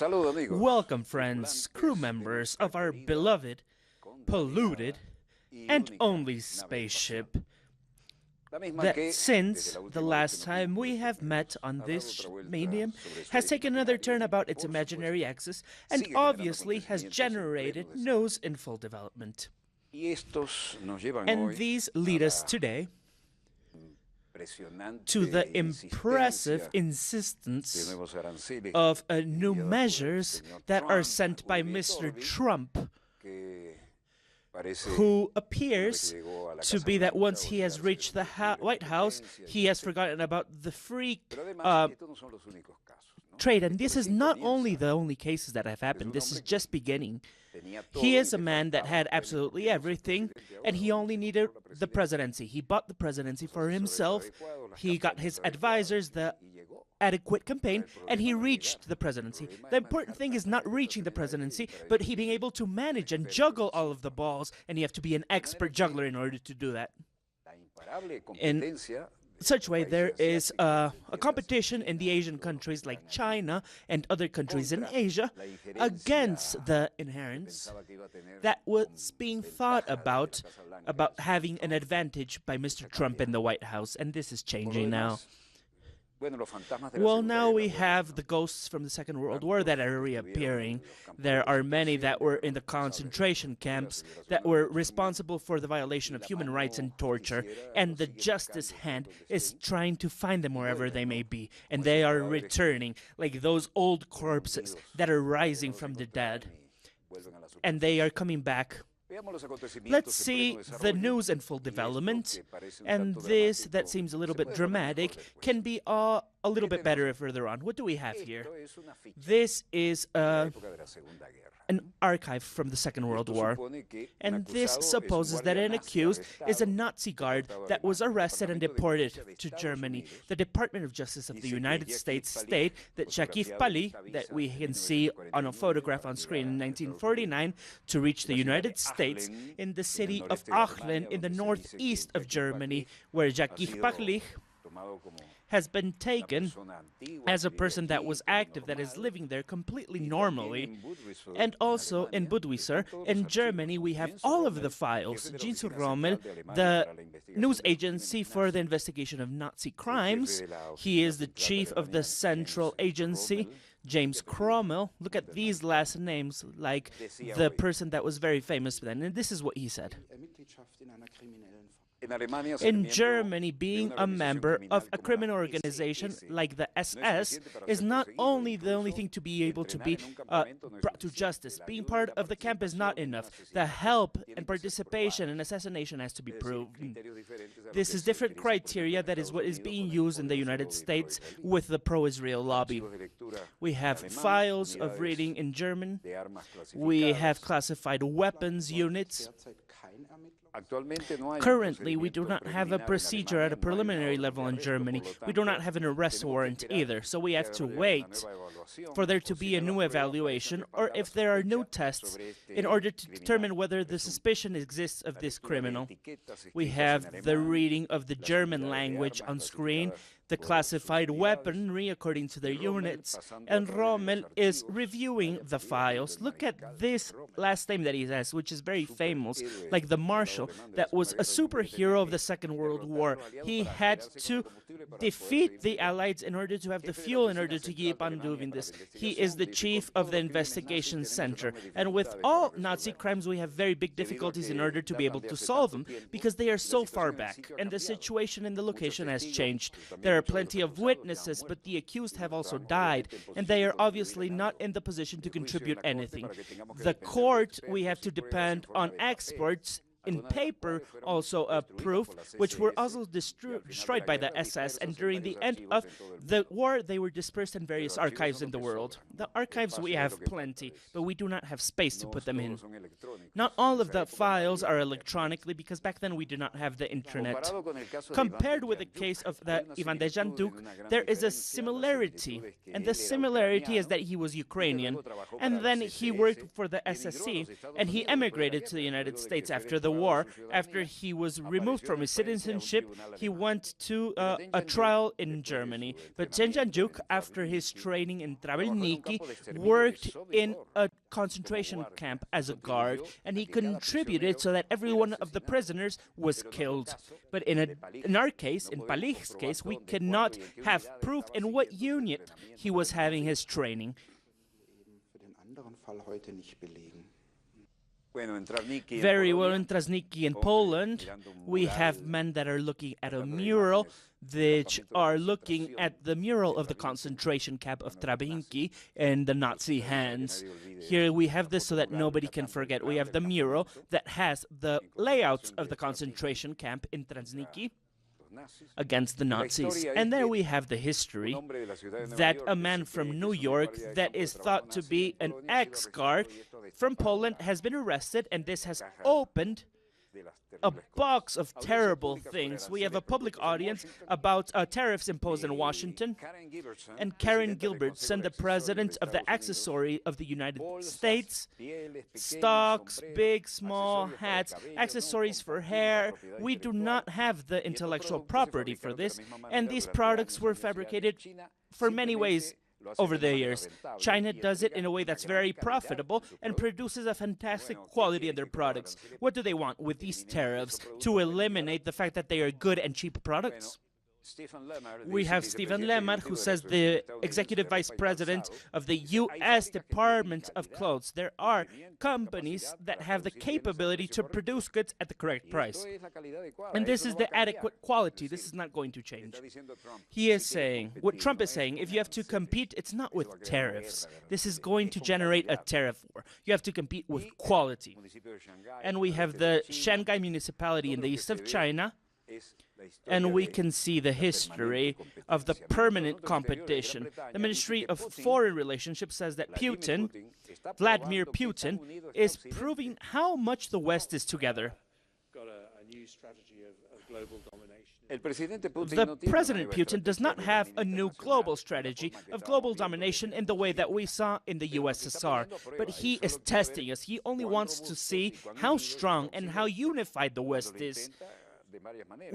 Welcome, friends, crew members of our beloved, polluted, and only spaceship that since the last time we have met on this medium has taken another turn about its imaginary axis and obviously has generated news in full development. And these lead us today to the impressive insistence of new measures that are sent by Mr. Trump, who appears to be that once he has reached the White House, he has forgotten about the free trade. And this is not only the only cases that have happened, this is just beginning. He is a man that had absolutely everything, and he only needed the presidency. He bought the presidency for himself, he got his advisors the adequate campaign, and he reached the presidency. The important thing is not reaching the presidency, but he being able to manage and juggle all of the balls, and you have to be an expert juggler in order to do that. In such way, there is a competition in the Asian countries like China and other countries in Asia against the inherence that was being thought about having an advantage by Mr. Trump in the White House, and this is changing now. Well, now we have the ghosts from the Second World War that are reappearing. There are many that were in the concentration camps that were responsible for the violation of human rights and torture, and the justice hand is trying to find them wherever they may be, and they are returning like those old corpses that are rising from the dead, and they are coming back. Let's see the news in full development, and this that seems a little bit dramatic can be a little bit better further on. What do we have here? This is an archive from the Second World War, and this supposes that an accused is a Nazi guard that was arrested and deported to Germany. The Department of Justice of the United States state that Shakif Pali, that we can see on a photograph on screen in 1949, to reach the United States in the city of Aachen in the northeast of Germany, where Shakif Pali has been taken as a person that was active, that is living there completely normally. And also in Budweiser, in Germany, we have all of the files. Ginsu Rommel, the news agency for the investigation of Nazi crimes, he is the chief of the central agency. James Cromwell, look at these last names, like the person that was very famous then, and this is what he said. In Germany, being a member of a criminal organization like the SS is not only the only thing to be able to be brought to justice. Being part of the camp is not enough. The help and participation in assassination has to be proven. This is different criteria that is what is being used in the United States with the pro-Israel lobby. We have files of reading in German. We have classified weapons units. Currently, we do not have a procedure at a preliminary level in Germany. We do not have an arrest warrant either, so we have to wait for there to be a new evaluation, or if there are new tests, in order to determine whether the suspicion exists of this criminal. We have the reading of the German language on screen, the classified weaponry according to their units, and Rommel is reviewing the files. Look at this last name that he has, which is very famous, like the Marshal, that was a superhero of the Second World War. He had to defeat the Allies in order to have the fuel in order to keep on doing this. He is the chief of the investigation center, and with all Nazi crimes we have very big difficulties in order to be able to solve them, because they are so far back, and the situation in the location has changed. There are plenty of witnesses, but the accused have also died, and they are obviously not in the position to contribute anything. The court, we have to depend on experts in paper, also a proof, which were also destroyed by the SS, and during the end of the war, they were dispersed in various archives in the world. The archives we have plenty, but we do not have space to put them in. Not all of the files are electronically, because back then we did not have the internet. Compared with the case of the Ivan Dejan Duke, there is a similarity, and the similarity is that he was Ukrainian, and then he worked for the SSC, and he emigrated to the United States after the war. After he was removed from his citizenship, he went to a trial in Germany. But Chen Jianjuk, after his training in Travelniki, worked in a concentration camp as a guard, and he contributed so that every one of the prisoners was killed. But in our case, in Palich's case, we cannot have proof in what unit he was having his training. Very well, in Trasniki in Poland, we have men that are looking at a mural, which are looking at the mural of the concentration camp of Treblinki in the Nazi hands. Here we have this so that nobody can forget. We have the mural that has the layouts of the concentration camp in Trasniki against the Nazis. And there we have the history that a man from New York that is thought to be an ex-guard from Poland has been arrested, and this has opened a box of terrible things. We have a public audience about tariffs imposed in Washington, and Karen Gilbertson, the president of the accessory of the United States, stocks, big, small, hats, accessories for hair. We do not have the intellectual property for this, and these products were fabricated for many ways over the years. China does it in a way that's very profitable and produces a fantastic quality in their products. What do they want with these tariffs? To eliminate the fact that they are good and cheap products? We have Stephen Lemar, who says the executive vice president of the U.S. Department of Clothes. There are companies that have the capability to produce goods at the correct price. And this is the adequate quality. This is not going to change. He is saying, what Trump is saying, if you have to compete, it's not with tariffs. This is going to generate a tariff war. You have to compete with quality. And we have the Shanghai municipality in the east of China, and we can see the history of the permanent competition. The Ministry of Foreign Relations says that Vladimir Putin, is proving how much the West is together. The President Putin does not have a new global strategy of global domination in the way that we saw in the USSR, but he is testing us. He only wants to see how strong and how unified the West is.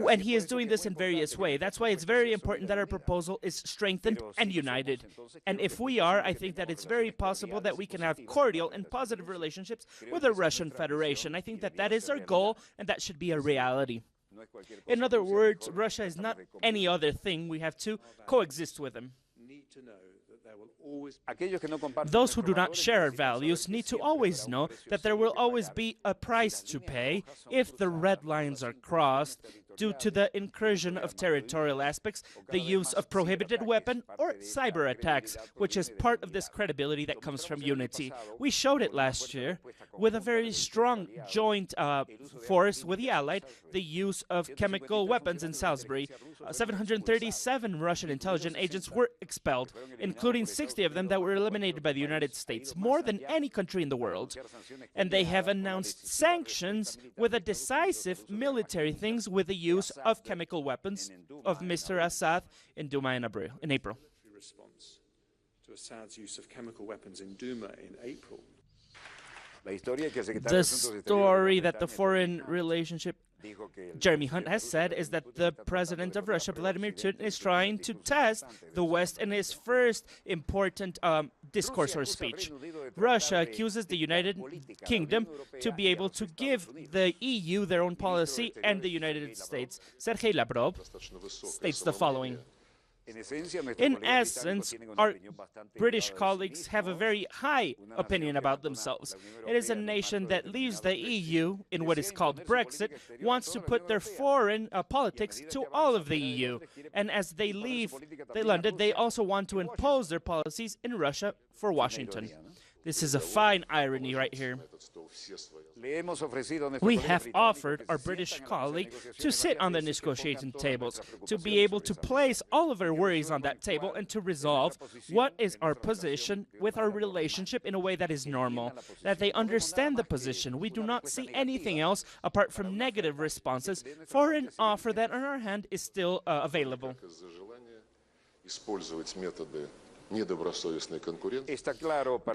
And he is doing this in various ways. That's why it's very important that our proposal is strengthened and united. And if we are, I think that it's very possible that we can have cordial and positive relationships with the Russian Federation. I think that that is our goal, and that should be a reality. In other words, Russia is not any other thing. We have to coexist with them. Those who do not share our values need to always know that there will always be a price to pay if the red lines are crossed due to the incursion of territorial aspects, the use of prohibited weapon, or cyber attacks, which is part of this credibility that comes from unity. We showed it last year with a very strong joint force with the Allied, the use of chemical weapons in Salisbury. 737 Russian intelligence agents were expelled, including 60 of them that were eliminated by the United States, more than any country in the world. And they have announced sanctions with a decisive military things with the use of chemical weapons of Mr. Assad in Duma in April. Response to Assad's use of chemical weapons in Duma in April. The story that the foreign relationship Jeremy Hunt has said is that the president of Russia, Vladimir Putin, is trying to test the West in his first important discourse or speech. Russia accuses the United Kingdom to be able to give the EU their own policy and the United States. Sergei Lavrov states the following. In essence, our British colleagues have a very high opinion about themselves. It is a nation that leaves the EU in what is called Brexit, wants to put their foreign politics to all of the EU. And as they leave London, they also want to impose their policies in Russia for Washington. This is a fine irony right here. We have offered our British colleague to sit on the negotiating tables, to be able to place all of our worries on that table and to resolve what is our position with our relationship in a way that is normal, that they understand the position. We do not see anything else apart from negative responses for an offer that on our hand is still available.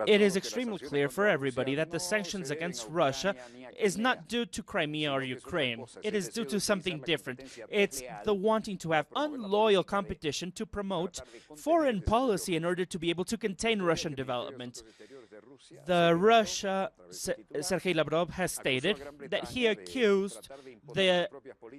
It is extremely clear for everybody that the sanctions against Russia is not due to Crimea or Ukraine. It is due to something different. It's the wanting to have unloyal competition to promote foreign policy in order to be able to contain Russian development. The Russia, Sergei Lavrov has stated that he accused the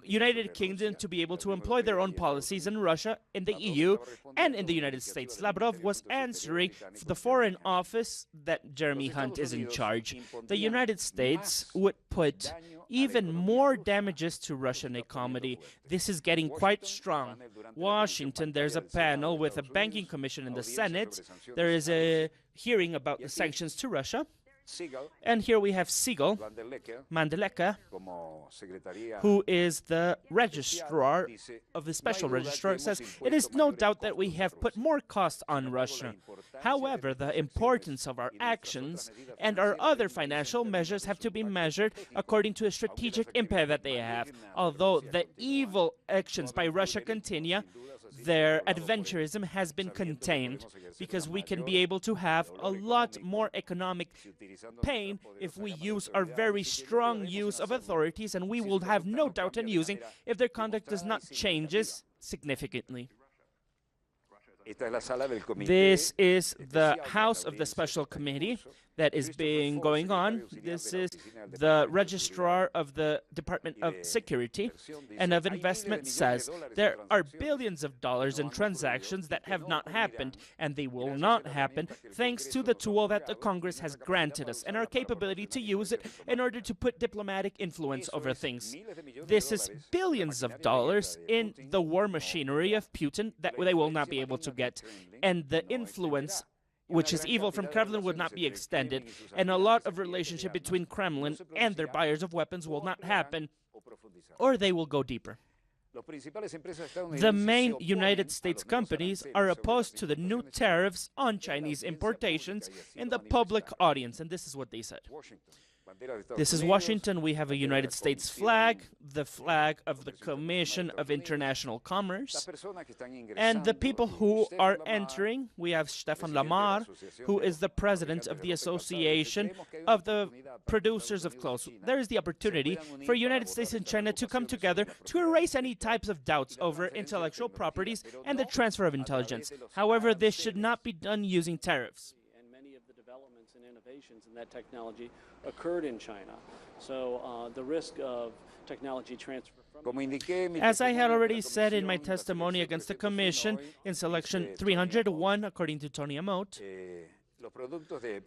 United Kingdom to be able to employ their own policies in Russia, in the EU, and in the United States. Lavrov was answering the Foreign Office that Jeremy Hunt is in charge. The United States would put even more damages to Russian economy. This is getting quite strong. Washington, there's a panel with a banking commission in the Senate. There is a hearing about the sanctions to Russia. And here we have Siegel Mandeleka, who is the registrar of the special registrar, says, "It is no doubt that we have put more cost on Russia. However, the importance of our actions and our other financial measures have to be measured according to a strategic impact that they have. Although the evil actions by Russia continue, their adventurism has been contained, because we can be able to have a lot more economic pain if we use our very strong use of authorities, and we will have no doubt in using if their conduct does not changes significantly." This is the House of the Special Committee that is going on. This is the registrar of the Department of Security and of Investment says there are billions of dollars in transactions that have not happened, and they will not happen thanks to the tool that the Congress has granted us and our capability to use it in order to put diplomatic influence over things. This is billions of dollars in the war machinery of Putin that they will not be able to get, and the influence which is evil from Kremlin would not be extended, and a lot of relationship between Kremlin and their buyers of weapons will not happen, or they will go deeper. The main United States companies are opposed to the new tariffs on Chinese importations in the public audience, and this is what they said. This is Washington. We have a United States flag, the flag of the Commission of International Commerce. And the people who are entering, we have Stefan Lamar, who is the president of the Association of the Producers of Clothes. There is the opportunity for United States and China to come together to erase any types of doubts over intellectual properties and the transfer of intelligence. However, this should not be done using tariffs. In that technology occurred in China. So the risk of technology transfer from... As I had already said in my testimony against the Commission in Selection 301, according to Tony Amote,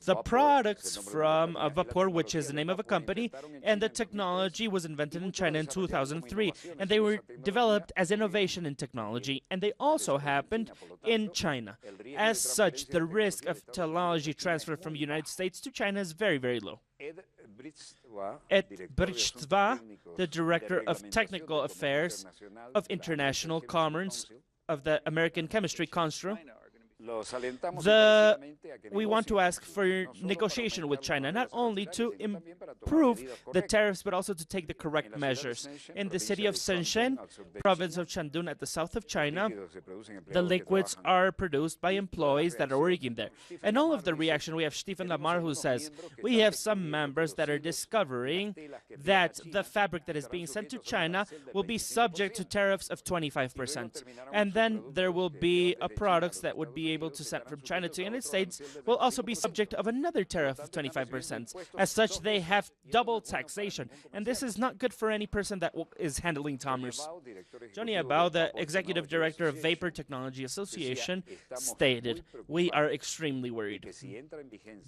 the products from Vapor, which is the name of a company, and the technology was invented in China in 2003, and they were developed as innovation in technology, and they also happened in China. As such, the risk of technology transfer from the United States to China is very, very low. Ed Brichtva, the Director of Technical Affairs of International Commerce of the American Chemistry Council, we want to ask for negotiation with China, not only to improve the tariffs, but also to take the correct measures. In the city of Shenzhen, province of Shandong at the south of China, the liquids are produced by employees that are working there. And all of the reaction, we have Stephen Lamar who says, we have some members that are discovering that the fabric that is being sent to China will be subject to tariffs of 25%. And then there will be products that would be able to send from China to the United States will also be subject of another tariff of 25%. As such, they have double taxation, and this is not good for any person that is handling commerce. Johnny Abao, the Executive Director of Vapor Technology Association, stated, "We are extremely worried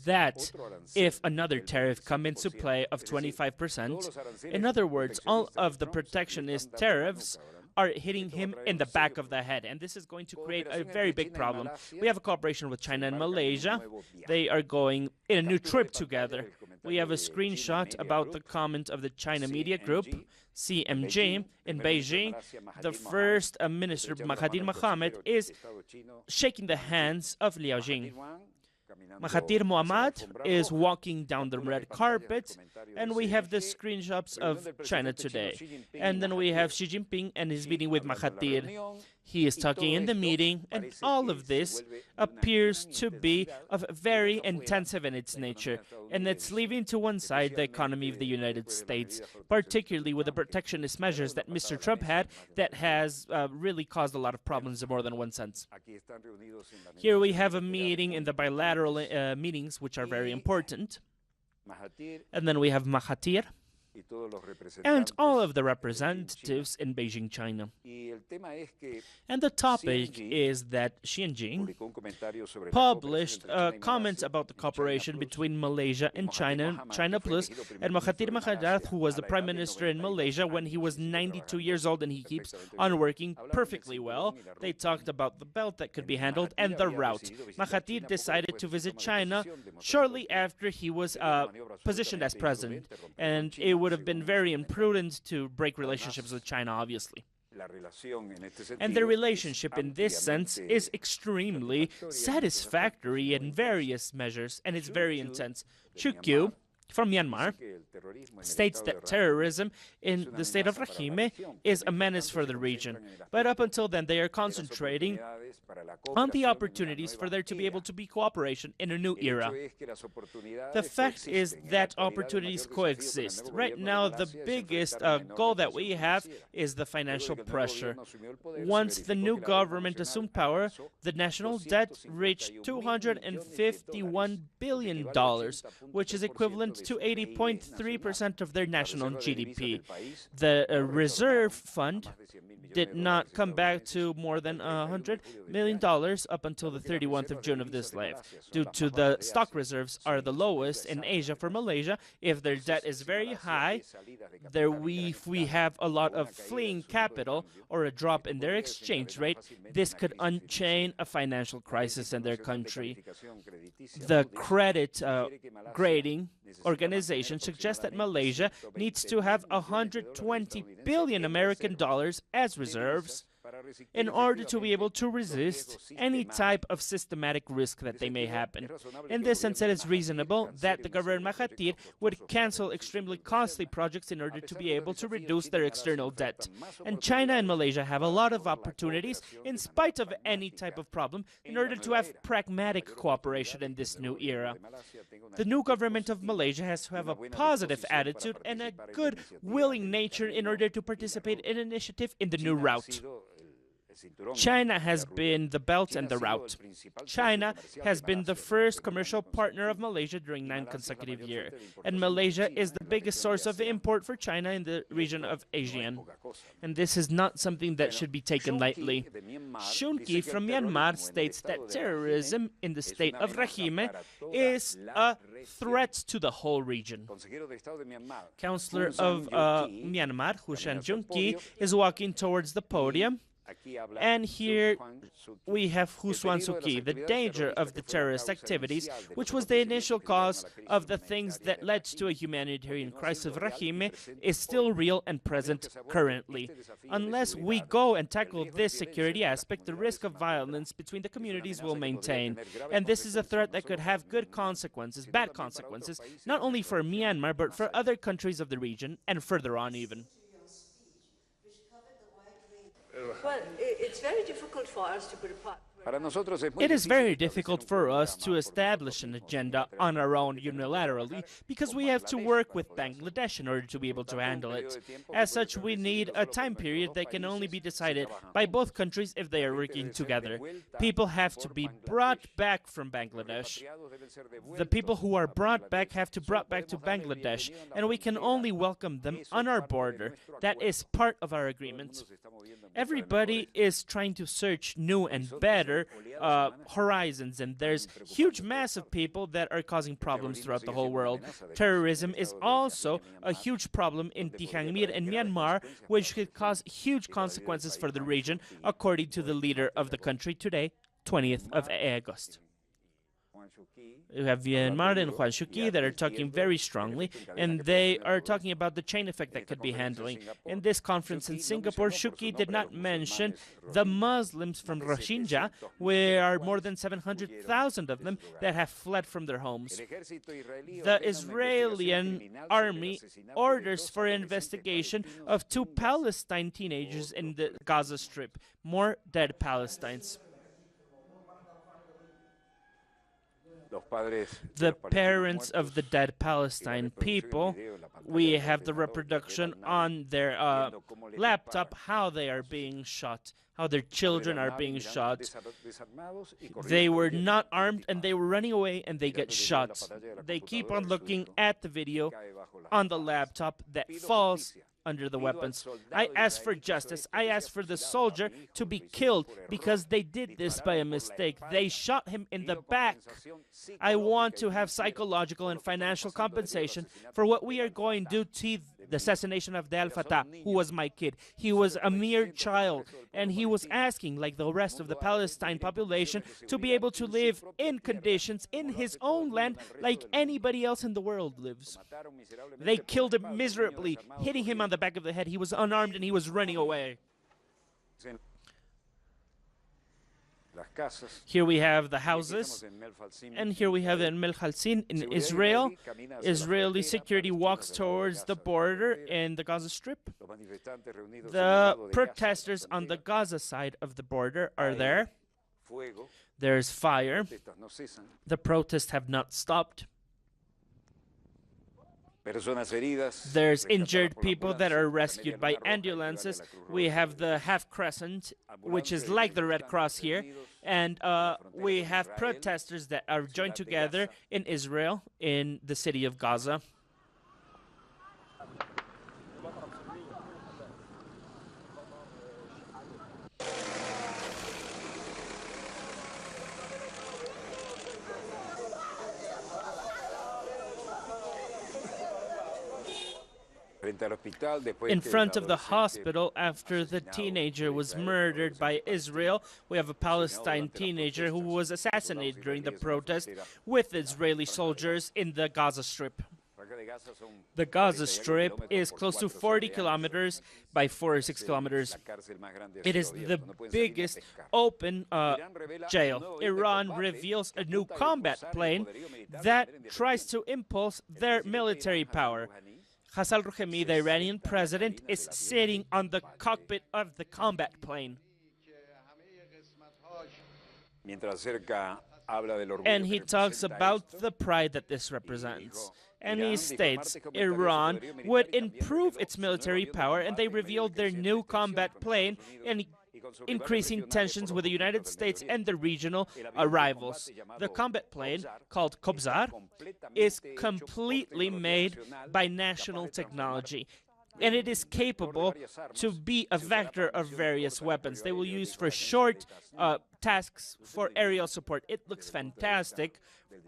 that if another tariff comes into play of 25%, in other words, all of the protectionist tariffs are hitting him in the back of the head, and this is going to create a very big problem." We have a cooperation with China and Malaysia. They are going in a new trip together. We have a screenshot about the comment of the China Media Group, CMG, in Beijing. The First Minister Mahathir Mohamad is shaking the hands of Liao Jing. Mahathir Mohamad is walking down the red carpet, and we have the screenshots of China Today. And then we have Xi Jinping and his meeting with Mahathir. He is talking in the meeting, and all of this appears to be very intensive in its nature, and it's leaving to one side the economy of the United States, particularly with the protectionist measures that Mr. Trump had that has really caused a lot of problems in more than one sense. Here we have a meeting in the bilateral meetings, which are very important. And then we have Mahathir and all of the representatives in Beijing, China. And the topic is that Xi Jinping published comments about the cooperation between Malaysia and China, China Plus, and Mahathir Mohamad, who was the prime minister in Malaysia when he was 92 years old, and he keeps on working perfectly well. They talked about the belt that could be handled and the route. Mahathir decided to visit China shortly after he was positioned as president, and it would have been very imprudent to break relationships with China, obviously. And the relationship in this sense is extremely satisfactory in various measures, and it's very intense. Chukyu from Myanmar states that terrorism in the state of Rakhine is a menace for the region. But up until then, they are concentrating on the opportunities for there to be able to be cooperation in a new era. The fact is that opportunities coexist. Right now, the biggest goal that we have is the financial pressure. Once the new government assumed power, the national debt reached $251 billion, which is equivalent to 80.3% of their national GDP. The reserve fund did not come back to more than $100 million up until the 31st of June of this life, due to the stock reserves are the lowest in Asia for Malaysia. If their debt is very high, if we have a lot of fleeing capital or a drop in their exchange rate, this could unchain a financial crisis in their country. The credit grading organization suggests that Malaysia needs to have 120 billion American dollars as reserves in order to be able to resist any type of systematic risk that they may happen. In this sense, it is reasonable that the government Mahathir would cancel extremely costly projects in order to be able to reduce their external debt. And China and Malaysia have a lot of opportunities, in spite of any type of problem, in order to have pragmatic cooperation in this new era. The new government of Malaysia has to have a positive attitude and a good, willing nature in order to participate in an initiative in the new route. China has been the belt and the route. China has been the first commercial partner of Malaysia during 9 consecutive years, and Malaysia is the biggest source of import for China in the region of ASEAN. And this is not something that should be taken lightly. Shunki from Myanmar states that terrorism in the state of Rakhine is a threat to the whole region. Councillor of Myanmar, Hushan Junki, is walking towards the podium. And here we have Hu Swan Suu Kyi, the danger of the terrorist activities, which was the initial cause of the things that led to a humanitarian crisis of Rakhine, is still real and present currently. Unless we go and tackle this security aspect, the risk of violence between the communities will maintain. And this is a threat that could have good consequences, bad consequences, not only for Myanmar, but for other countries of the region and further on even. Well, it's very difficult for us to put apart. It is very difficult for us to establish an agenda on our own unilaterally because we have to work with Bangladesh in order to be able to handle it. As such, we need a time period that can only be decided by both countries if they are working together. People have to be brought back from Bangladesh. The people who are brought back have to be brought back to Bangladesh, and we can only welcome them on our border. That is part of our agreement. Everybody is trying to search new and better horizons, and there's huge mass of people that are causing problems throughout the whole world. Terrorism is also a huge problem in Tihanmir and Myanmar, which could cause huge consequences for the region, according to the leader of the country today, 20th of August. We have Myanmar and Juan Shuki that are talking very strongly, and they are talking about the chain effect that could be handling. In this conference in Singapore, Shuki did not mention the Muslims from Rohingya, where are more than 700,000 of them that have fled from their homes. The Israeli army orders for investigation of 2 Palestine teenagers in the Gaza Strip. More dead Palestinians. The parents of the dead Palestine people, we have the reproduction on their laptop, how they are being shot, how their children are being shot. They were not armed and they were running away and they get shot. They keep on looking at the video on the laptop that falls under the weapons. I ask for justice. I ask for the soldier to be killed because they did this by a mistake. They shot him in the back. I want to have psychological and financial compensation for what we are going to do to the assassination of Al Fatah, who was my kid. He was a mere child, and he was asking, like the rest of the Palestine population, to be able to live in conditions in his own land like anybody else in the world lives. They killed him miserably, hitting him on the back of the head. He was unarmed and he was running away. Here we have the houses, and here we have in Melchalsin in Israel. Israeli security walks towards the border in the Gaza Strip. The protesters on the Gaza side of the border are there. There's fire. The protests have not stopped. There's injured people that are rescued by ambulances. We have the half crescent, which is like the Red Cross here. And we have protesters that are joined together in Israel, in the city of Gaza. In front of the hospital, after the teenager was murdered by Israel, we have a Palestinian teenager who was assassinated during the protest with Israeli soldiers in the Gaza Strip. The Gaza Strip is close to 40 kilometers by 4 or 6 kilometers. It is the biggest open jail. Iran reveals a new combat plane that tries to impulse their military power. Hassan Rouhani, the Iranian president, is sitting on the cockpit of the combat plane. And he talks about the pride that this represents. And he states Iran would improve its military power, and they revealed their new combat plane, and increasing tensions with the United States and the regional rivals. The combat plane, called Kobzar, is completely made by national technology, and it is capable to be a vector of various weapons. They will use for short tasks for aerial support. It looks fantastic,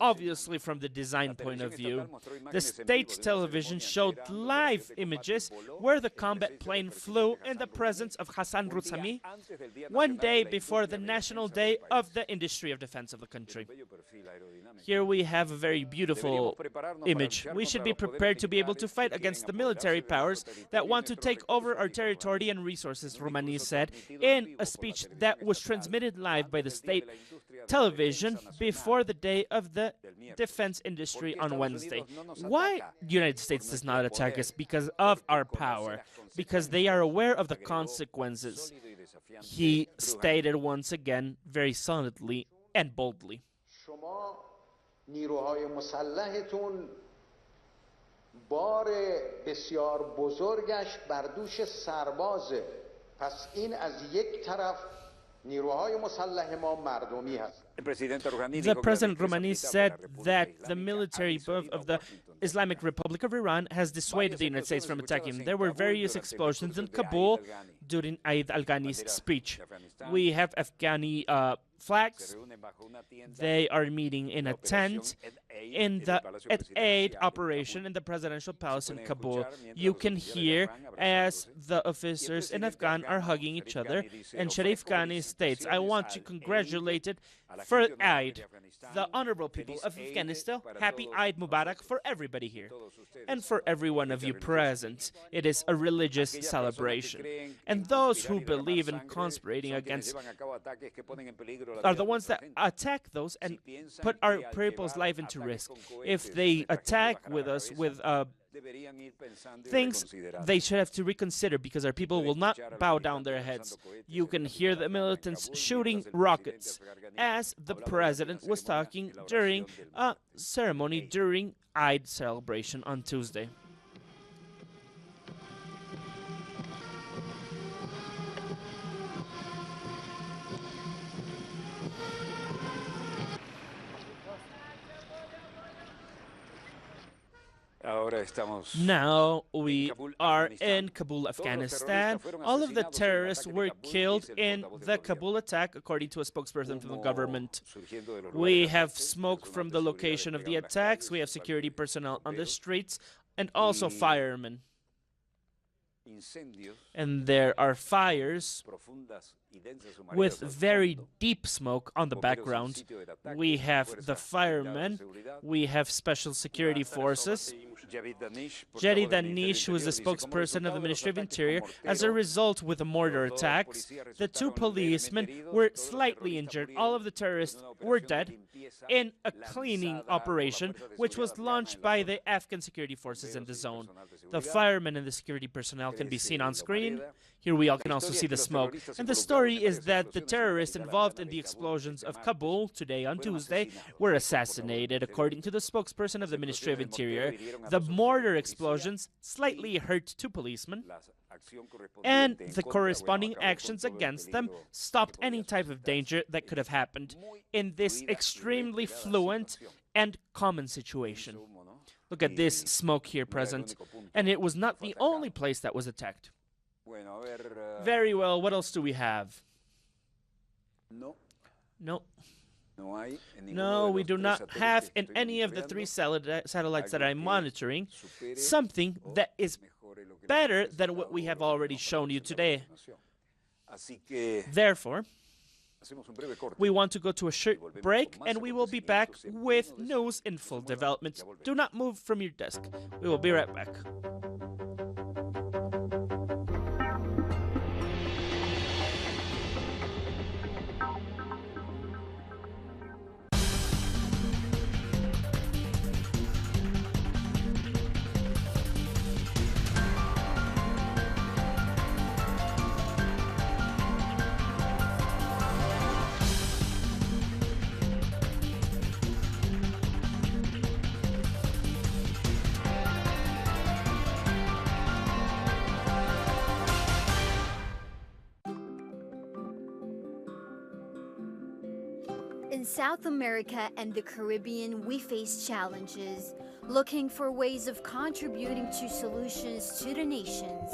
obviously from the design point of view. The state television showed live images where the combat plane flew in the presence of Hassan Rouhani one day before the National Day of the Industry of Defense of the country. Here we have a very beautiful image. We should be prepared to be able to fight against the military powers that want to take over our territory and resources, Rouhani said in a speech that was transmitted live by the state television before the Day of the Defense Industry on Wednesday. Why the United States does not attack us? Because of our power, because they are aware of the consequences. He stated once again very solidly and boldly. نیروهای مسلحتون بار بسیار بزرگش بر دوش سربازه. پس این از یک طرف نیروهای مسلح ما مردمی هست. The President Rouhani said that the military of the Islamic Republic of Iran has dissuaded the United States from attacking. There were various explosions in Kabul during Eid al-Ghani's speech. We have Afghani flags. They are meeting in a tent in the aid operation in the presidential palace in Kabul. You can hear as the officers in Afghan are hugging each other, and Sharif Ghani states, "I want to congratulate it for Eid, the honorable people of Afghanistan. Happy Eid Mubarak for everybody here and for every one of you present. It is a religious celebration. And those who believe in conspirating against are the ones that attack those and put our people's life into risk. If they attack with us with things they should have to reconsider, because our people will not bow down their heads." You can hear the militants shooting rockets as the president was talking during a ceremony during Eid celebration on Tuesday. Now we are in Kabul, Afghanistan. All of the terrorists were killed in the Kabul attack, according to a spokesperson from the government. We have smoke from the location of the attacks. We have security personnel on the streets and also firemen. And there are fires with very deep smoke on the background. We have the firemen, we have special security forces. Jerry Danish, who is the spokesperson of the Ministry of Interior, as a result with the mortar attacks, the two policemen were slightly injured. All of the terrorists were dead in a cleaning operation, which was launched by the Afghan security forces in the zone. The firemen and the security personnel can be seen on screen. Here we all can also see the smoke. And the story is that the terrorists involved in the explosions of Kabul today on Tuesday were assassinated, according to the spokesperson of the Ministry of Interior. The mortar explosions slightly hurt two policemen, and the corresponding actions against them stopped any type of danger that could have happened in this extremely fluent and common situation. Look at this smoke here present, and it was not the only place that was attacked. Very well, what else do we have? No. No, we do not have in any of the three satellites that I'm monitoring something that is better than what we have already shown you today. Therefore, we want to go to a short break, and we will be back with news in full development. Do not move from your desk. We will be right back. In South America and the Caribbean, we face challenges, looking for ways of contributing to solutions to the nations.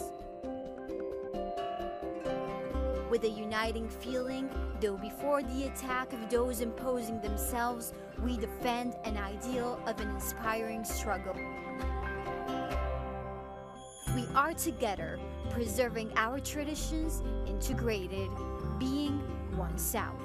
With a uniting feeling, though before the attack of those imposing themselves, we defend an ideal of an inspiring struggle. We are together, preserving our traditions, integrated, being one South.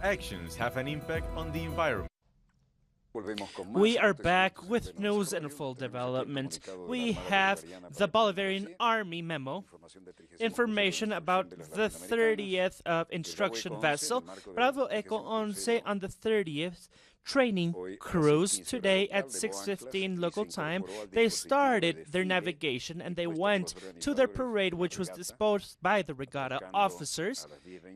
actions have an impact on the environment. We are back with news in full development. We have the Bolivarian Army memo, information about the 30th instruction vessel, Bravo Eco 11 on the 30th training cruise today at 6:15 local time. They started their navigation and they went to their parade, which was disposed by the regatta officers,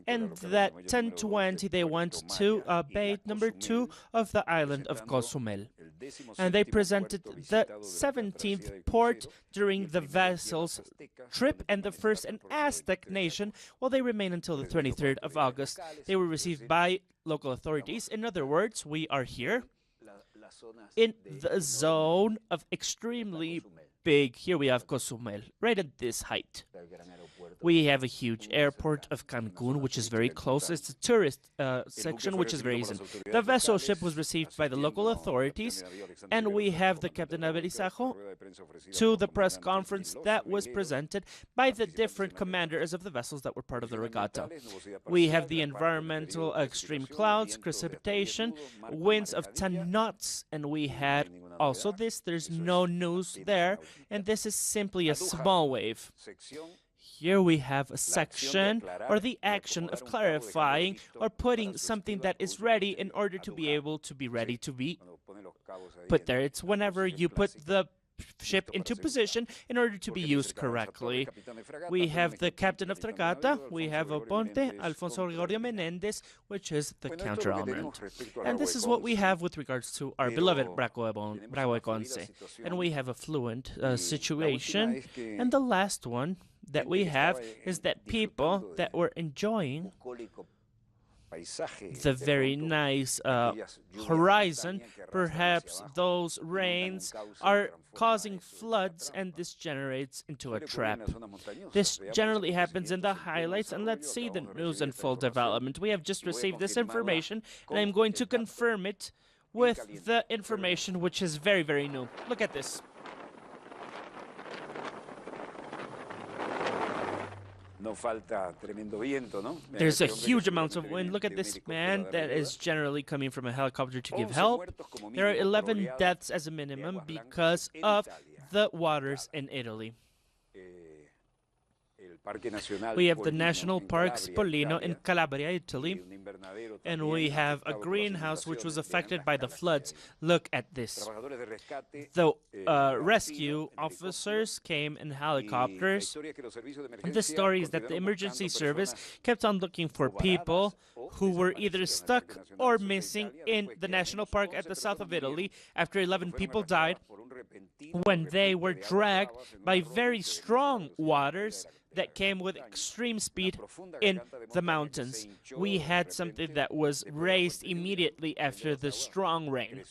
and at 10:20 they went to bay number 2 of the island of Cozumel, and they presented the 17th port during the vessel's trip and the first in Aztec nation, while they remain until the 23rd of August. They were received by local authorities. In other words, we are here in the zone of extremely big. Here we have Cozumel, right at this height. We have a huge airport of Cancun, which is very close. It's a tourist section, which is very easy. The vessel ship was received by the local authorities, and we have the Captain Averizajo to the press conference that was presented by the different commanders of the vessels that were part of the regatta. We have the environmental extreme clouds, precipitation, winds of 10 knots, and we had also this. There's no news there, and this is simply a small wave. Here we have a section, or the action of clarifying or putting something that is ready in order to be able to be ready to be put there. It's whenever you put the ship into position in order to be used correctly. We have the captain of Fragata, we have Oponte, Alfonso Gregorio Menendez, which is the counter-almirant. And this is what we have with regards to our beloved Bravo Econce. And we have a fluent situation. And the last one that we have is that people that were enjoying the very nice horizon, perhaps those rains are causing floods, and this generates into a trap. This generally happens in the highlights, and let's see the news in full development. We have just received this information, and I'm going to confirm it with the information which is very, very new. Look at this. There's a huge amount of wind. Look at this man that is generally coming from a helicopter to give help. There are 11 deaths as a minimum because of the waters in Italy. We have the National Park Spolino in Calabria, Italy, and we have a greenhouse which was affected by the floods. Look at this. The rescue officers came in helicopters. The story is that the emergency service kept on looking for people who were either stuck or missing in the national park at the south of Italy after 11 people died when they were dragged by very strong waters that came with extreme speed in the mountains. We had something that was raised immediately after the strong rain,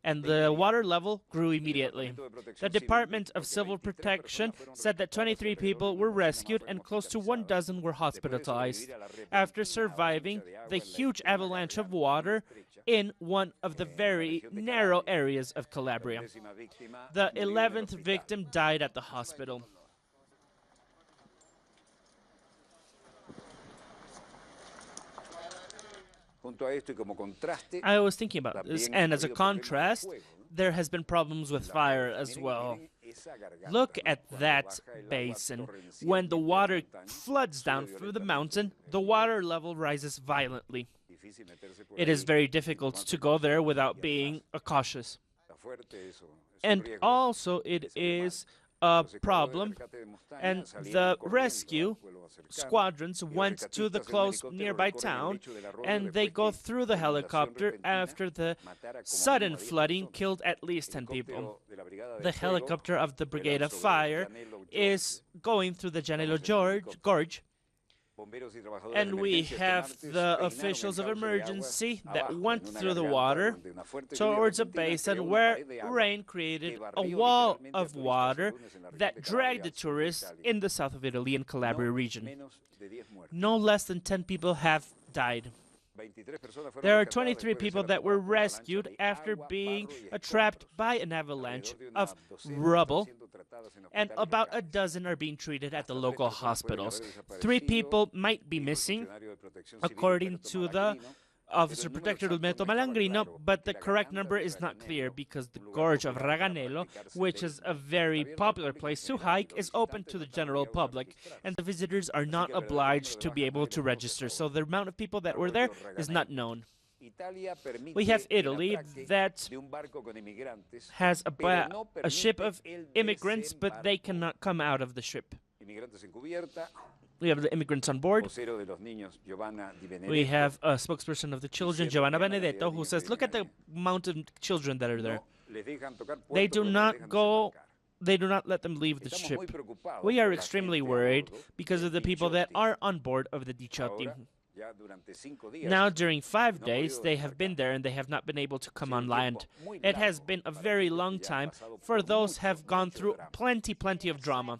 and the water level grew immediately. The Department of Civil Protection said that 23 people were rescued and close to 12 were hospitalized after surviving the huge avalanche of water in one of the very narrow areas of Calabria. The 11th victim died at the hospital. I was thinking about this, and as a contrast, there has been problems with fire as well. Look at that basin. When the water floods down through the mountain, the water level rises violently. It is very difficult to go there without being cautious. And also it is a problem, and the rescue squadrons went to the close nearby town, and they go through the helicopter after the sudden flooding killed at least 10 people. The helicopter of the Brigade of Fire is going through the Janelo Gorge, and we have the officials of emergency that went through the water towards a basin where rain created a wall of water that dragged the tourists in the south of Italy and Calabria region. No less than 10 people have died. There are 23 people that were rescued after being trapped by an avalanche of rubble, and about a dozen are being treated at the local hospitals. 3 people might be missing, according to the Officer Protector Ulmeto Malangrino, but the correct number is not clear because the gorge of Raganello, which is a very popular place to hike, is open to the general public, and the visitors are not obliged to be able to register, so the amount of people that were there is not known. We have Italy that has a ship of immigrants, but they cannot come out of the ship. We have the immigrants on board. We have a spokesperson of the children, Giovanna Benedetto, who says, look at the amount of children that are there. They do not let them leave the ship. We are extremely worried because of the people that are on board of the Diciotti. Now, during 5 days, they have been there and they have not been able to come on land. It has been a very long time for those who have gone through plenty of drama.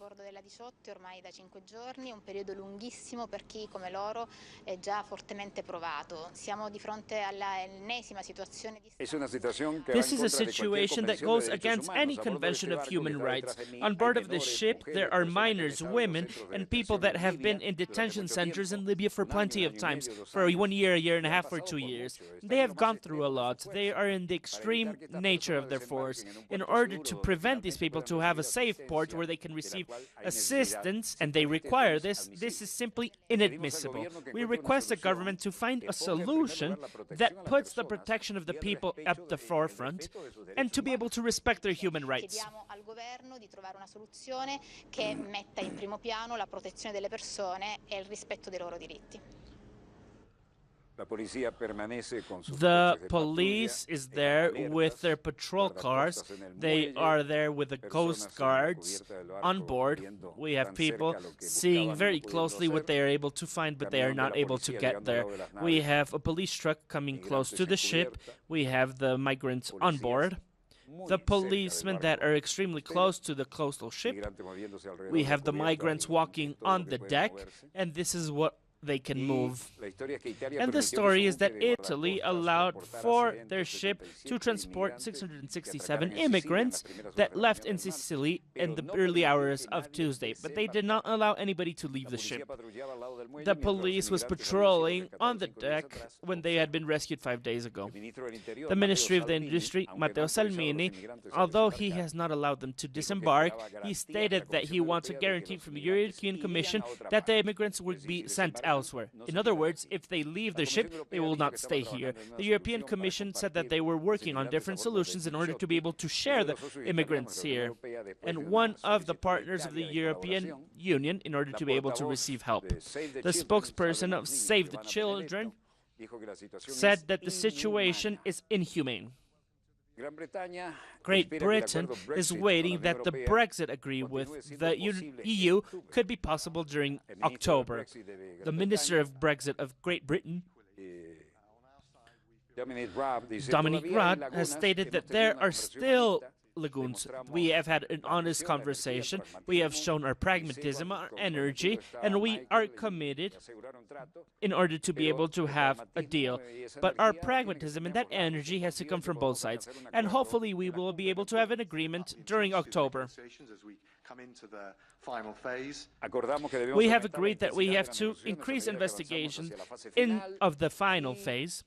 Ormai da 5 giorni, un periodo lunghissimo per chi come loro è già fortemente provato. Siamo di fronte all'ennesima situazione di This is a situation that goes against any convention of human rights. On board of the ship, there are minors, women, and people that have been in detention centers in Libya for plenty of times, for 1 year, a year and a half, or 2 years. They have gone through a lot. They are in the extreme nature of their force. In order to prevent these people to have a safe port where they can receive assistance, and they require this is simply inadmissible. We request the government to find a solution that puts the protection of the people at the forefront and to be able to respect their human rights. Chiediamo al governo di trovare una soluzione che metta in primo piano la protezione delle persone e il rispetto dei loro diritti. The police is there with their patrol cars. They are there with the coast guards on board. We have people seeing very closely what they are able to find, but they are not able to get there. We have a police truck coming close to the ship. We have the migrants on board. The policemen that are extremely close to the coastal ship. We have the migrants walking on the deck, and this is what they can move. And the story is that Italy allowed for their ship to transport 667 immigrants that left in Sicily in the early hours of Tuesday, but they did not allow anybody to leave the ship. The police was patrolling on the deck when they had been rescued 5 days ago. The Ministry of the Industry, Matteo Salvini, although he has not allowed them to disembark, he stated that he wants a guarantee from the European Commission that the immigrants would be sent elsewhere. In other words, if they leave the ship, they will not stay here. The European Commission said that they were working on different solutions in order to be able to share the immigrants here. And one of the partners of the European Union in order to be able to receive help. The spokesperson of Save the Children said that the situation is inhumane. Great Britain is waiting that the Brexit agreement with the EU could be possible during October. The Minister of Brexit of Great Britain, Dominic Raab, has stated that there are still lagoons. We have had an honest conversation. We have shown our pragmatism, our energy, and we are committed in order to be able to have a deal. But our pragmatism and that energy has to come from both sides. And hopefully we will be able to have an agreement during October. We have agreed that we have to increase investigations of the final phase,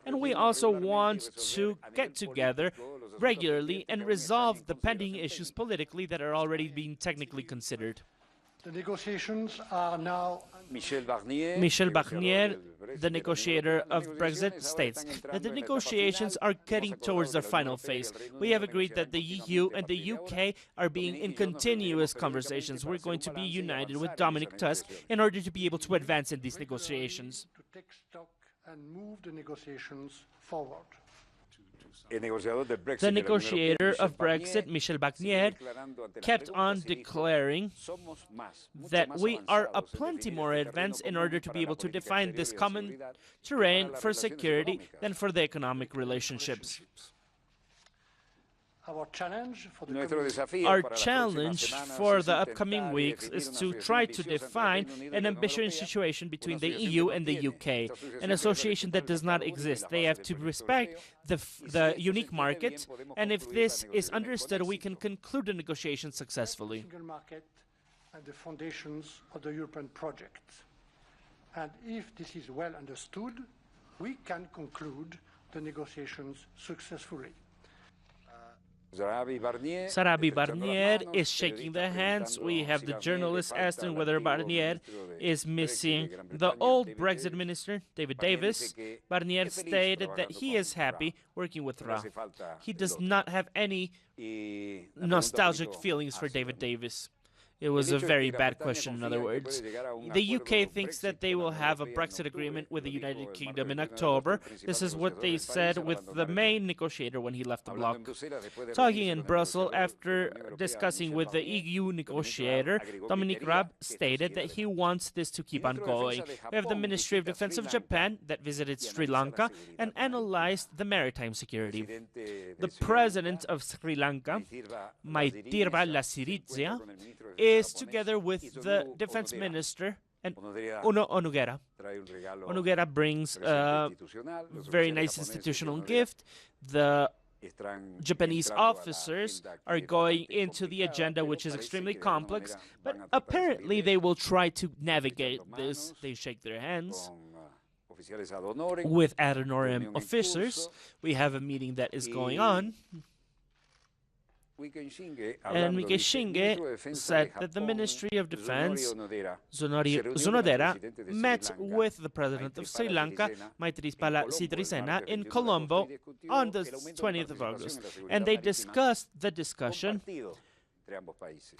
and we also want to get together regularly and resolve the pending issues politically that are already being technically considered. The negotiations are now... Michel Barnier, the negotiator of Brexit, states that the negotiations are getting towards their final phase. We have agreed that the EU and the UK are being in continuous conversations. We're going to be united with Dominic Tusk in order to be able to advance in these negotiations. To take stock and move the negotiations forward. The negotiator of Brexit, Michel Barnier, kept on declaring that we are a plenty more advanced in order to be able to define this common terrain for security than for the economic relationships. Our challenge for the upcoming weeks is to try to define an ambitious situation between the EU and the UK, an association that does not exist. They have to respect the unique market, and if this is understood, we can conclude the negotiations successfully. Single market and the foundations of the European project. And if this is well understood, we can conclude the negotiations successfully. Sarabi Barnier is shaking their hands. We have the journalist asking whether Barnier is missing the old Brexit minister, David Davis. Barnier stated that he is happy working with Ra. He does not have any nostalgic feelings for David Davis. It was a very bad question, in other words. The UK thinks that they will have a Brexit agreement with the United Kingdom in October. This is what they said with the main negotiator when he left the bloc. Talking in Brussels after discussing with the EU negotiator, Dominic Raab stated that he wants this to keep on going. We have the Ministry of Defense of Japan that visited Sri Lanka and analyzed the maritime security. The president of Sri Lanka, Maitirva Lasirizia, is together with the defense minister and Onugera. Onugera brings a very nice institutional gift. The Japanese officers are going into the agenda, which is extremely complex, but apparently they will try to navigate this. They shake their hands with ad honorem officers. We have a meeting that is going on. And Mike Shinge said that the Ministry of Defense, Zonodera, met with the President of Sri Lanka, Maithripala Sirisena, in Colombo on the 20th of August. And they discussed the discussion,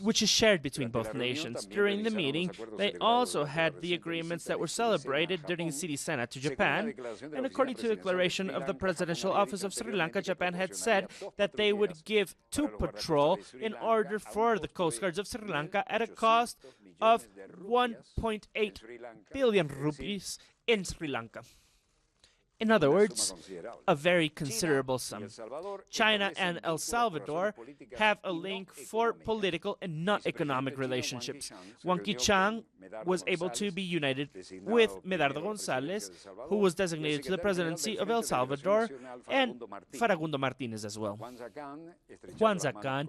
which is shared between both nations. During the meeting, they also had the agreements that were celebrated during Sirisena to Japan, and according to the declaration of the Presidential Office of Sri Lanka, Japan had said that they would give 2 patrol in order for the Coast Guards of Sri Lanka at a cost of 1.8 billion rupees in Sri Lanka. In other words, a very considerable sum. China and El Salvador have a link for political and not economic relationships. Wang Qichang was able to be united with Medardo González, who was designated to the presidency of El Salvador, and Faragundo Martinez as well. Juan Zacan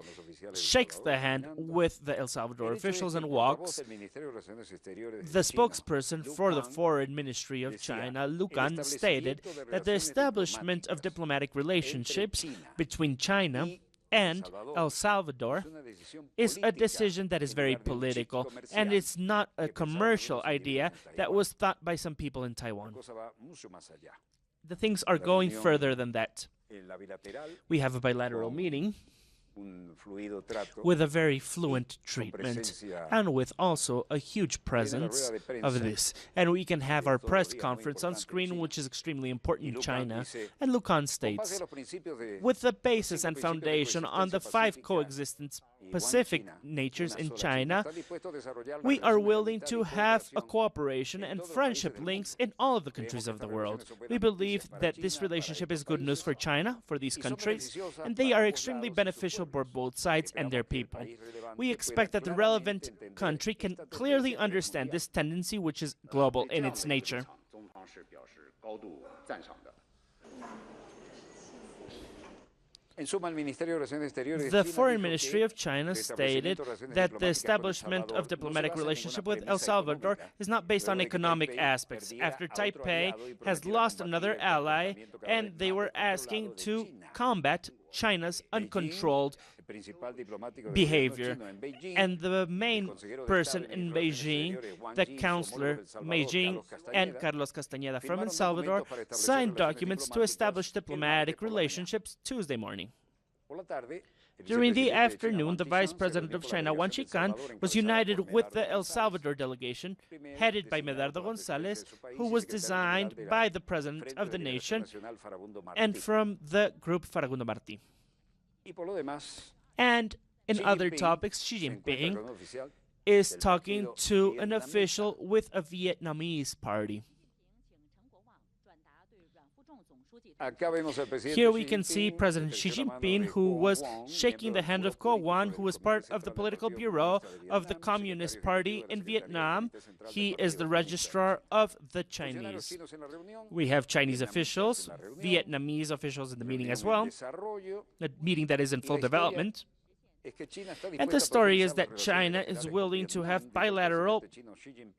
shakes the hand with the El Salvador officials and walks. The spokesperson for the Foreign Ministry of China, Lucan, stated that the establishment of diplomatic relationships between China and El Salvador is a decision that is very political, and it's not a commercial idea that was thought by some people in Taiwan. The things are going further than that. We have a bilateral meeting with a very fluent treatment and with also a huge presence of this. And we can have our press conference on screen, which is extremely important in China. And Lucan states, with the basis and foundation on the 5 coexistence Pacific natures in China, we are willing to have a cooperation and friendship links in all of the countries of the world. We believe that this relationship is good news for China, for these countries, and they are extremely beneficial for both sides and their people. We expect that the relevant country can clearly understand this tendency, which is global in its nature. The Foreign Ministry of China stated that the establishment of diplomatic relationship with El Salvador is not based on economic aspects. After Taipei has lost another ally, and they were asking to combat China's uncontrolled behavior. And the main person in Beijing, the Counselor Beijing and Carlos Castañeda from El Salvador, signed documents to establish diplomatic relationships Tuesday morning. During the afternoon, the Vice President of China, Wang Qichang, was united with the El Salvador delegation, headed by Medardo González, who was designed by the President of the nation, and from the group Faragundo Martí. And in other topics, Xi Jinping is talking to an official with a Vietnamese party. Here we can see President Xi Jinping, who was shaking the hand of Ko Wan, who was part of the political bureau of the Communist Party in Vietnam. He is the registrar of the Chinese. We have Chinese officials, Vietnamese officials in the meeting as well, a meeting that is in full development. And the story is that China is willing to have bilateral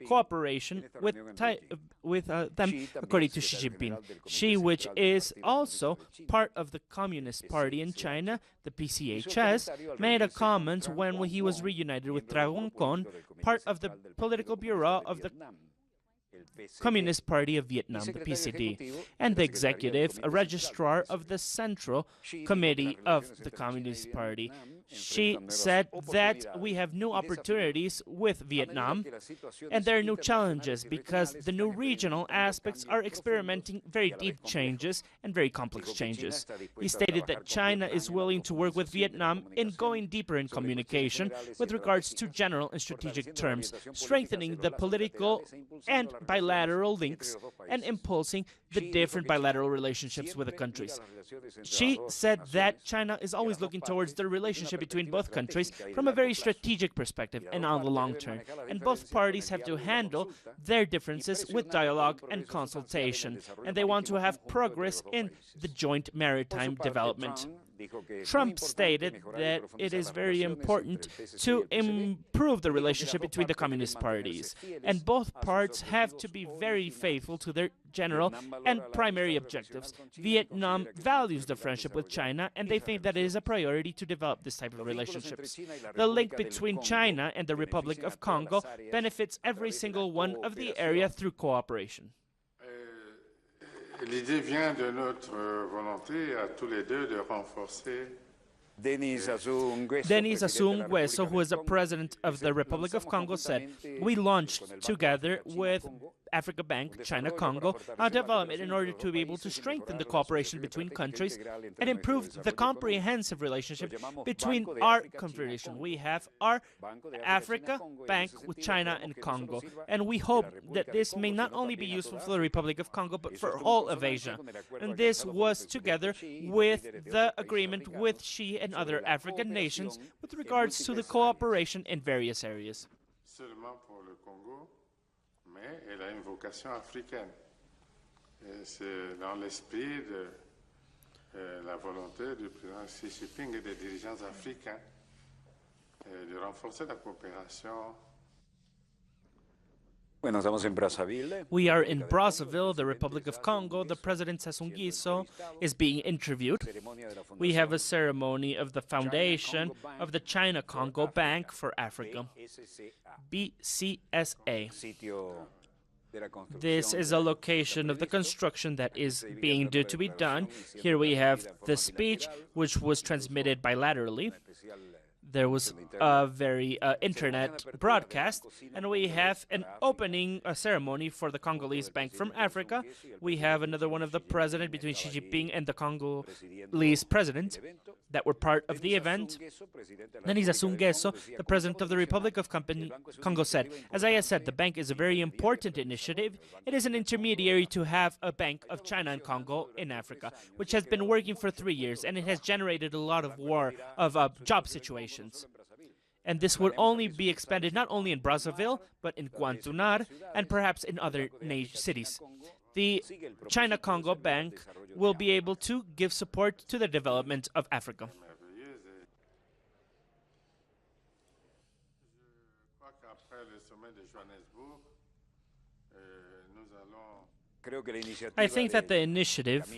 cooperation with them, according to Xi Jinping. Xi, which is also part of the Communist Party in China, the PCHS, made a comment when he was reunited with Dragon Con, part of the political bureau of the Communist Party of Vietnam, the PCD, and the executive, a registrar of the Central Committee of the Communist Party. She said that we have new opportunities with Vietnam, and there are new challenges because the new regional aspects are experimenting very deep changes and very complex changes. He stated that China is willing to work with Vietnam in going deeper in communication with regards to general and strategic terms, strengthening the political and bilateral links and impulsing the different bilateral relationships with the countries. She said that China is always looking towards the relationship between both countries from a very strategic perspective and on the long term, and both parties have to handle their differences with dialogue and consultation, and they want to have progress in the joint maritime development. Trump stated that it is very important to improve the relationship between the communist parties, and both parts have to be very faithful to their general and primary objectives. Vietnam values the friendship with China, and they think that it is a priority to develop this type of relationships. The link between China and the Republic of Congo benefits every single one of the area through cooperation. L'idée vient de notre volonté à tous les deux de renforcer. Denis Sassou Nguesso, who is the president of the Republic of Congo, said, "We launched together with Africa Bank, China Congo, a development in order to be able to strengthen the cooperation between countries and improve the comprehensive relationship between our confederation. We have our Africa Bank with China and Congo, and we hope that this may not only be useful for the Republic of Congo, but for all of Asia." And this was together with the agreement with Xi and other African nations with regards to the cooperation in various areas. Mais elle a une vocation africaine. C'est dans l'esprit de la volonté du président Xi Jinping et des dirigeants africains de renforcer la coopération. We are in Brazzaville, the Republic of Congo. The President Sassou Nguesso is being interviewed. We have a ceremony of the foundation of the China Congo Bank for Africa, BCSA. This is a location of the construction that is being due to be done. Here we have the speech, which was transmitted bilaterally. There was a very internet broadcast, and we have an opening ceremony for the Congolese Bank from Africa. We have another one of the president between Xi Jinping and the Congolese president that were part of the event. Denis Sassou Nguesso, the president of the Republic of Congo, said, "As I have said, the bank is a very important initiative. It is an intermediary to have a Bank of China and Congo in Africa, which has been working for 3 years, and it has generated a lot of job situations. And this would only be expanded not only in Brazzaville, but in Guantunar and perhaps in other cities. The China-Congo Bank will be able to give support to the development of Africa." I think that the initiative,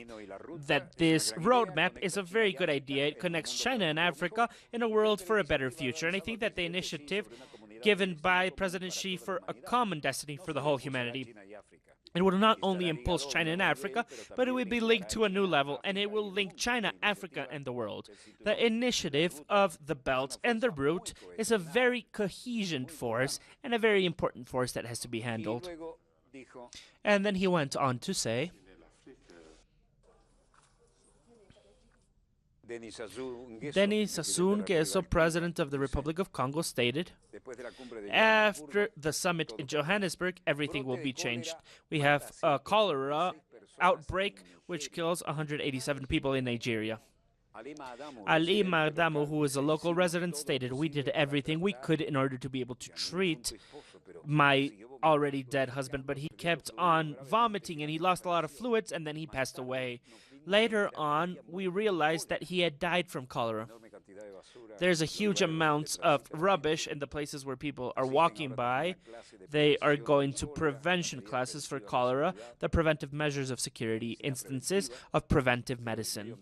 that this roadmap is a very good idea. It connects China and Africa in a world for a better future. And I think that the initiative given by President Xi for a common destiny for the whole humanity, it will not only impulse China and Africa, but it will be linked to a new level, and it will link China, Africa, and the world. The initiative of the Belt and the Route is a very cohesion force and a very important force that has to be handled. And then he went on to say, Denis Sassou Nguesso, president of the Republic of Congo, stated, "After the summit in Johannesburg, everything will be changed. We have a cholera outbreak which kills 187 people in Nigeria." Ali Madamu, who is a local resident, stated, "We did everything we could in order to be able to treat my already dead husband, but he kept on vomiting and he lost a lot of fluids and then he passed away. Later on, we realized that he had died from cholera. There's a huge amount of rubbish in the places where people are walking by. They are going to prevention classes for cholera, the preventive measures of security, instances of preventive medicine.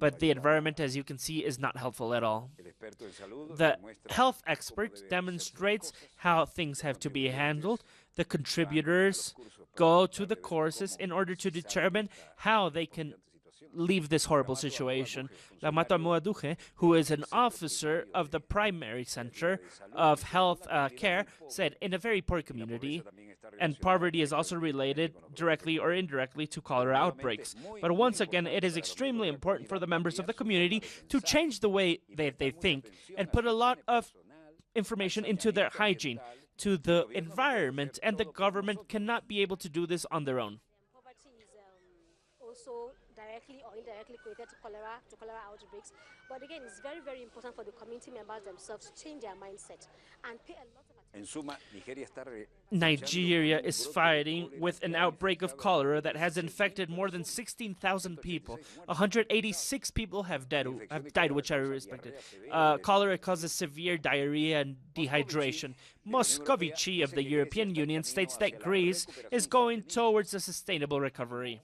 But the environment, as you can see, is not helpful at all. The health expert demonstrates how things have to be handled. The contributors go to the courses in order to determine how they can leave this horrible situation. Lamato Muaduge, who is an officer of the primary center of health care, said, in a very poor community, and poverty is also related directly or indirectly to cholera outbreaks. But once again, it is extremely important for the members of the community to change the way that they think and put a lot of information into their hygiene, to the environment, and the government cannot be able to do this on their own. Poverty is also directly or indirectly related to cholera outbreaks. But again, it's very, very important for the community members themselves to change their mindset and pay a lot of attention. Nigeria is fighting with an outbreak of cholera that has infected more than 16,000 people. 186 people have died, which I respected. Cholera causes severe diarrhea and dehydration. Moscovici of the European Union states that Greece is going towards a sustainable recovery.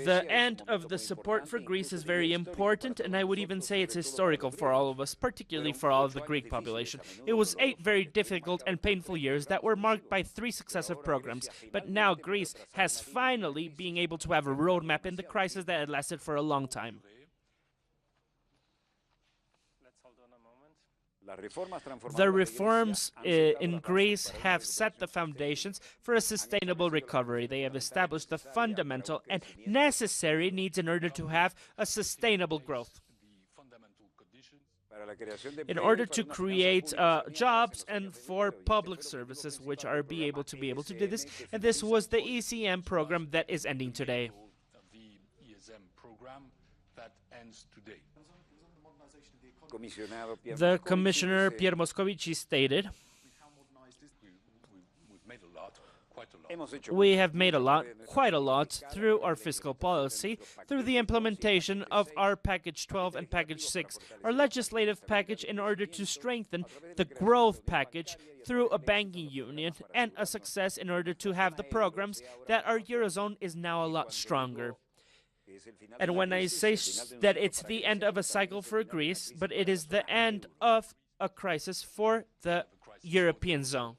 The end of the support for Greece is very important, and I would even say it's historical for all of us, particularly for all of the Greek population. It was 8 very difficult and painful years that were marked by 3 successive programs, but now Greece has finally been able to have a roadmap in the crisis that had lasted for a long time. The reforms in Greece have set the foundations for a sustainable recovery. They have established the fundamental and necessary needs in order to have a sustainable growth. In order to create jobs and for public services, which are able to do this, and this was the ECM program that is ending today. The Commissioner Pierre Moscovici stated, we have made quite a lot, through our fiscal policy, through the implementation of our Package 12 and Package 6, our legislative package in order to strengthen the growth package through a banking union, and a success in order to have the programs that our Eurozone is now a lot stronger. And when I say that it's the end of a cycle for Greece, but it is the end of a crisis for the European zone.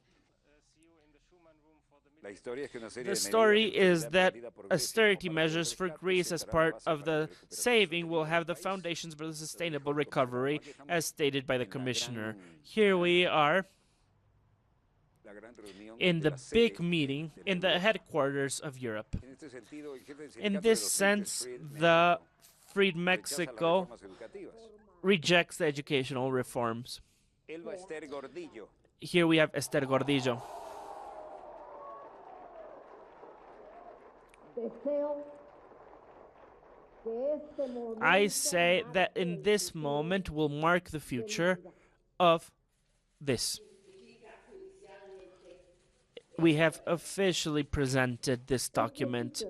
The story is that austerity measures for Greece as part of the saving will have the foundations for the sustainable recovery, as stated by the Commissioner. Here we are in the big meeting in the headquarters of Europe. In this sense, the Freed Mexico rejects the educational reforms. Here we have Esther Gordillo. I say that in this moment will mark the future of this. We have officially presented this document.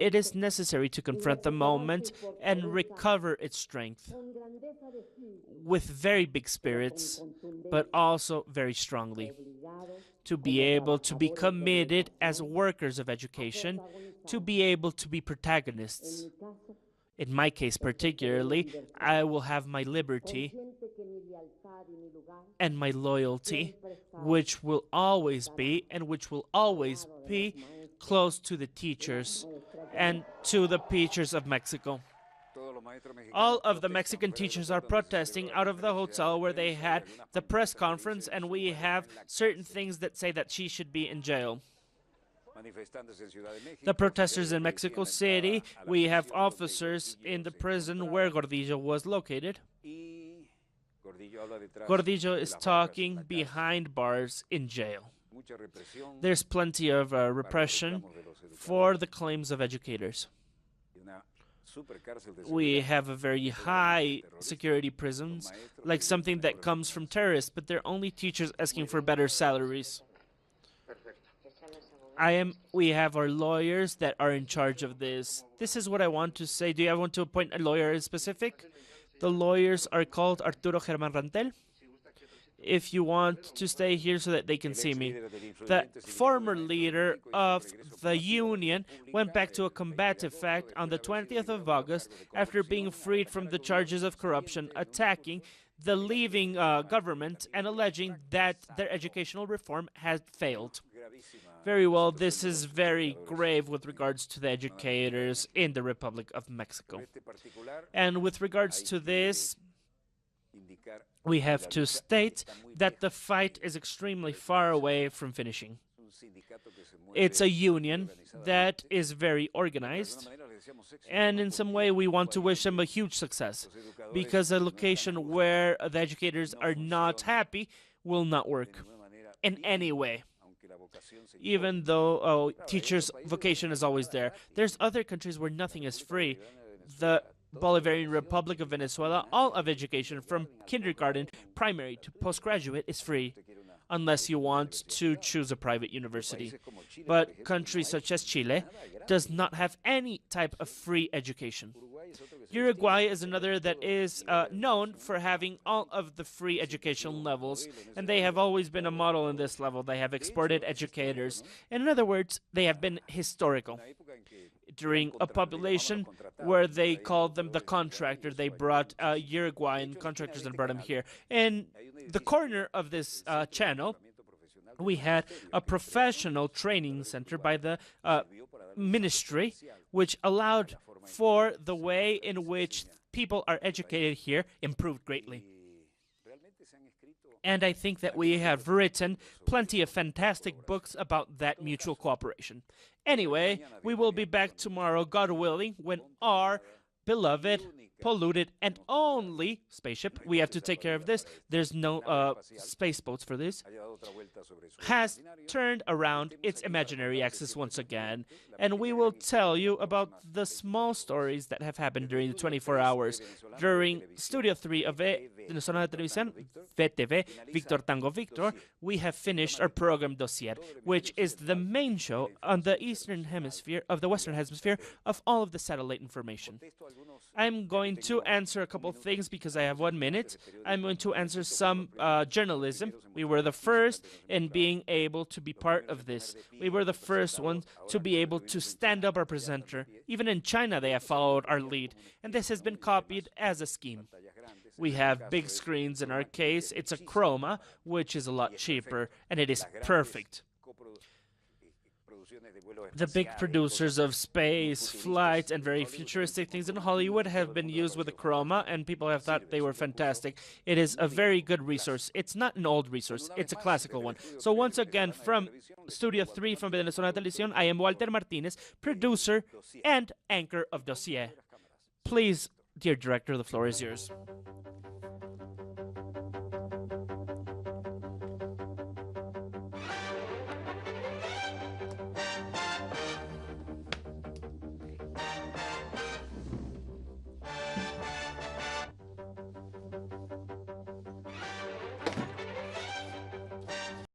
It is necessary to confront the moment and recover its strength with very big spirits, but also very strongly. To be able to be committed as workers of education, to be able to be protagonists. In my case particularly, I will have my liberty and my loyalty, which will always be close to the teachers and to the teachers of Mexico. All of the Mexican teachers are protesting out of the hotel where they had the press conference, and we have certain things that say that she should be in jail. The protesters in Mexico City, we have officers in the prison where Gordillo was located. Gordillo is talking behind bars in jail. There's plenty of repression for the claims of educators. We have a very high security prisons, like something that comes from terrorists, but they're only teachers asking for better salaries. We have our lawyers that are in charge of this. This is what I want to say. Do you want to appoint a lawyer in specific? The lawyers are called Arturo Germán Rantel. If you want to stay here so that they can see me. The former leader of the union went back to a combative act on the 20th of August after being freed from the charges of corruption, attacking the leaving government and alleging that their educational reform had failed. Very well, this is very grave with regards to the educators in the Republic of Mexico. And with regards to this, we have to state that the fight is extremely far away from finishing. It's a union that is very organized, and in some way we want to wish them a huge success, because a location where the educators are not happy will not work in any way. Even though teachers' vocation is always there. There's other countries where nothing is free. The Bolivarian Republic of Venezuela, all of education from kindergarten, primary to postgraduate is free, unless you want to choose a private university. But countries such as Chile does not have any type of free education. Uruguay is another that is known for having all of the free education levels, and they have always been a model in this level. They have exported educators. In other words, they have been historical. During a population where they called them the contractor, they brought Uruguayan contractors and brought them here. In the corner of this channel, we had a professional training center by the ministry, which allowed for the way in which people are educated here improved greatly. And I think that we have written plenty of fantastic books about that mutual cooperation. Anyway, we will be back tomorrow, God willing, when our beloved, polluted, and only spaceship, we have to take care of this, there's no space boats for this, has turned around its imaginary axis once again, and we will tell you about the small stories that have happened during the 24 hours. During Studio 3 of Venezolana Televisión, VTV, Victor Tango Victor, we have finished our program Dossier, which is the main show on the Western Hemisphere of all of the satellite information. I'm going to answer a couple things because I have 1 minute. I'm going to answer some journalism. We were the first in being able to be part of this. We were the first ones to be able to stand up our presenter. Even in China, they have followed our lead, and this has been copied as a scheme. We have big screens in our case. It's a chroma, which is a lot cheaper, and it is perfect. The big producers of space, flights, and very futuristic things in Hollywood have been used with a chroma, and people have thought they were fantastic. It is a very good resource. It's not an old resource. It's a classical one. So once again, from Studio 3 from Venezolana Televisión, I am Walter Martinez, producer and anchor of Dossier. Please, dear director, the floor is yours.